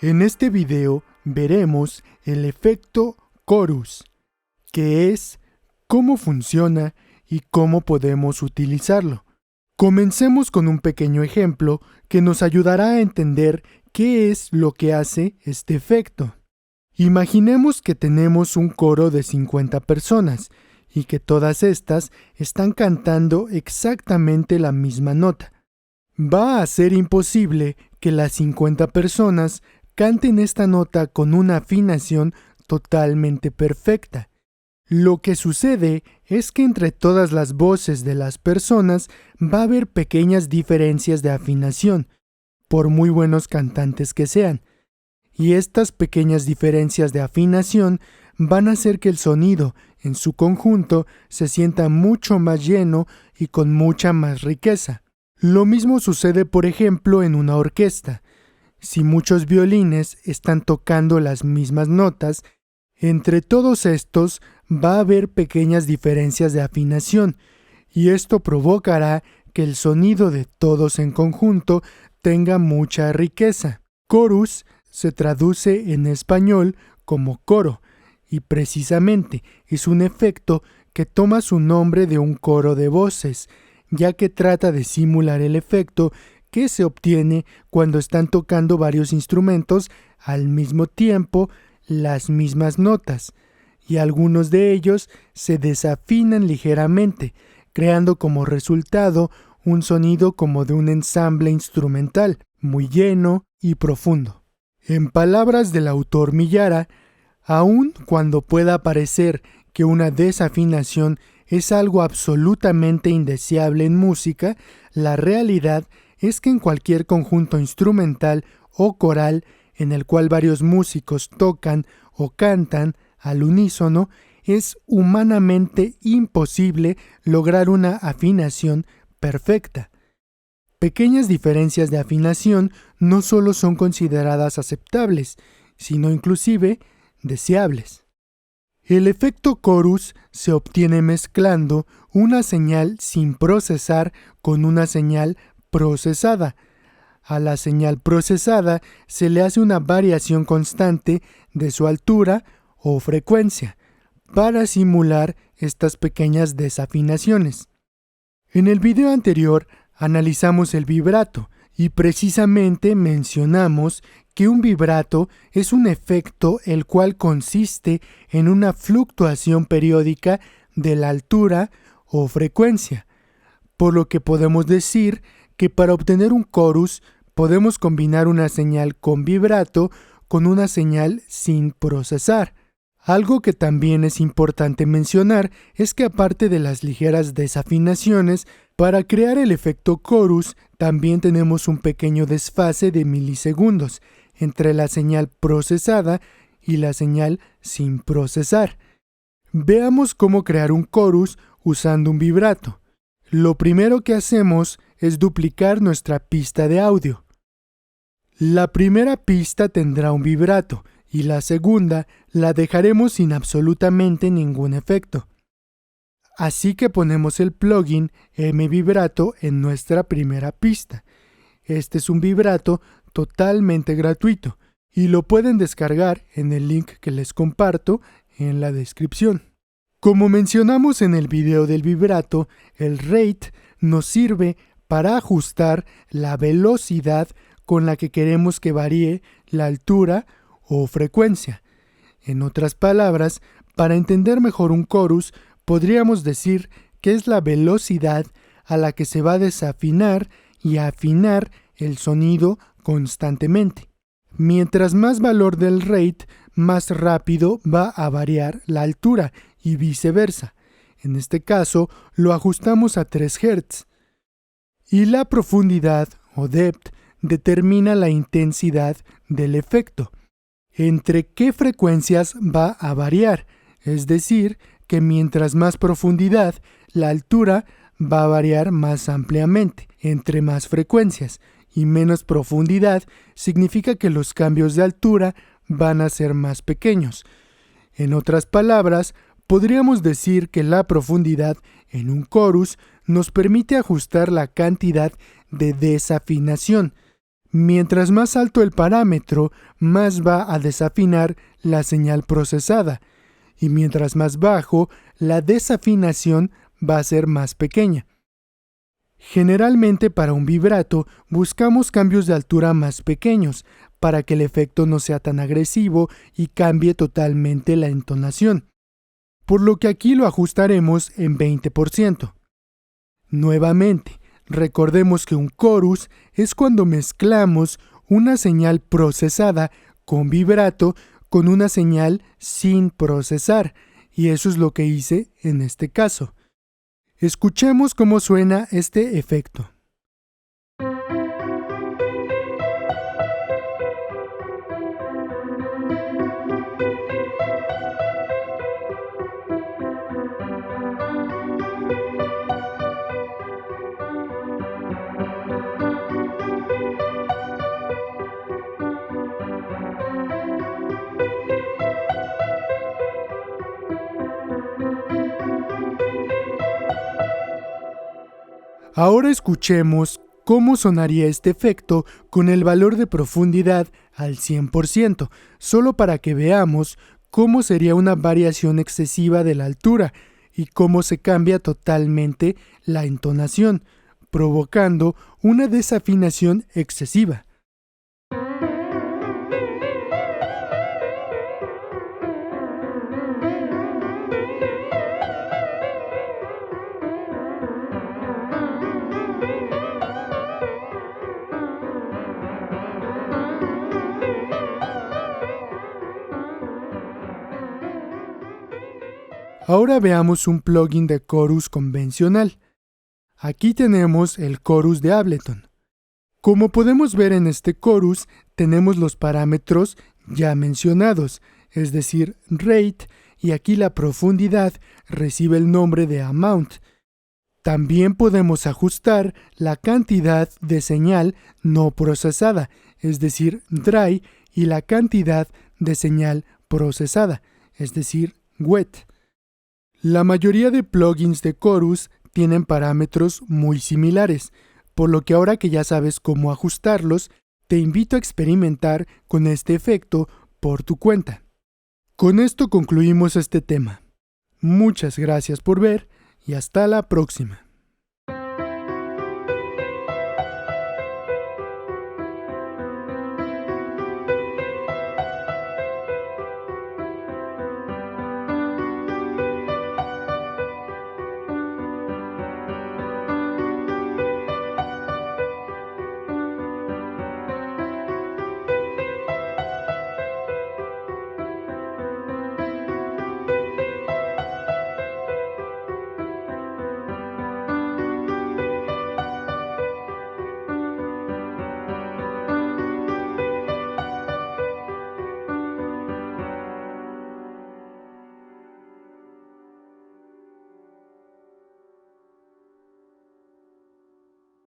En este video veremos el efecto chorus, que es, cómo funciona y cómo podemos utilizarlo. Comencemos con un pequeño ejemplo que nos ayudará a entender qué es lo que hace este efecto. Imaginemos que tenemos un coro de 50 personas y que todas estas están cantando exactamente la misma nota. Va a ser imposible que las 50 personas canten esta nota con una afinación totalmente perfecta. Lo que sucede es que entre todas las voces de las personas va a haber pequeñas diferencias de afinación, por muy buenos cantantes que sean. Y estas pequeñas diferencias de afinación van a hacer que el sonido, en su conjunto, se sienta mucho más lleno y con mucha más riqueza. Lo mismo sucede, por ejemplo, en una orquesta. Si muchos violines están tocando las mismas notas, entre todos estos va a haber pequeñas diferencias de afinación, y esto provocará que el sonido de todos en conjunto tenga mucha riqueza. Chorus se traduce en español como coro, y precisamente es un efecto que toma su nombre de un coro de voces, ya que trata de simular el efecto que se obtiene cuando están tocando varios instrumentos al mismo tiempo las mismas notas, y algunos de ellos se desafinan ligeramente, creando como resultado un sonido como de un ensamble instrumental, muy lleno y profundo. En palabras del autor Millara, aun cuando pueda parecer que una desafinación es algo absolutamente indeseable en música, la realidad es que en cualquier conjunto instrumental o coral en el cual varios músicos tocan o cantan al unísono, es humanamente imposible lograr una afinación perfecta. Pequeñas diferencias de afinación no solo son consideradas aceptables, sino inclusive deseables. El efecto chorus se obtiene mezclando una señal sin procesar con una señal procesada. A la señal procesada se le hace una variación constante de su altura o frecuencia para simular estas pequeñas desafinaciones. En el video anterior analizamos el vibrato y precisamente mencionamos que un vibrato es un efecto el cual consiste en una fluctuación periódica de la altura o frecuencia, por lo que podemos decir que para obtener un chorus podemos combinar una señal con vibrato con una señal sin procesar. Algo que también es importante mencionar es que aparte de las ligeras desafinaciones, para crear el efecto chorus también tenemos un pequeño desfase de milisegundos entre la señal procesada y la señal sin procesar. Veamos cómo crear un chorus usando un vibrato. Lo primero que hacemos es duplicar nuestra pista de audio. La primera pista tendrá un vibrato y la segunda la dejaremos sin absolutamente ningún efecto. Así que ponemos el plugin M-Vibrato en nuestra primera pista. Este es un vibrato totalmente gratuito y lo pueden descargar en el link que les comparto en la descripción. Como mencionamos en el video del vibrato, el rate nos sirve para ajustar la velocidad con la que queremos que varíe la altura o frecuencia. En otras palabras, para entender mejor un chorus, podríamos decir que es la velocidad a la que se va a desafinar y afinar el sonido constantemente. Mientras más valor del rate, más rápido va a variar la altura y viceversa. En este caso, lo ajustamos a 3 Hz. Y la profundidad o depth determina la intensidad del efecto. ¿Entre qué frecuencias va a variar? Es decir, que mientras más profundidad, la altura va a variar más ampliamente, entre más frecuencias, y menos profundidad significa que los cambios de altura van a ser más pequeños. En otras palabras, podríamos decir que la profundidad en un chorus nos permite ajustar la cantidad de desafinación, Mientras más alto el parámetro, más va a desafinar la señal procesada, y mientras más bajo, la desafinación va a ser más pequeña. Generalmente para un vibrato buscamos cambios de altura más pequeños para que el efecto no sea tan agresivo y cambie totalmente la entonación, por lo que aquí lo ajustaremos en 20%. Nuevamente, recordemos que un chorus es cuando mezclamos una señal procesada con vibrato con una señal sin procesar, y eso es lo que hice en este caso. Escuchemos cómo suena este efecto. Ahora escuchemos cómo sonaría este efecto con el valor de profundidad al 100%, solo para que veamos cómo sería una variación excesiva de la altura y cómo se cambia totalmente la entonación, provocando una desafinación excesiva. Ahora veamos un plugin de chorus convencional. Aquí tenemos el chorus de Ableton. Como podemos ver en este chorus, tenemos los parámetros ya mencionados, es decir, rate, y aquí la profundidad recibe el nombre de amount. También podemos ajustar la cantidad de señal no procesada, es decir, dry, y la cantidad de señal procesada, es decir, wet. La mayoría de plugins de chorus tienen parámetros muy similares, por lo que ahora que ya sabes cómo ajustarlos, te invito a experimentar con este efecto por tu cuenta. Con esto concluimos este tema. Muchas gracias por ver y hasta la próxima.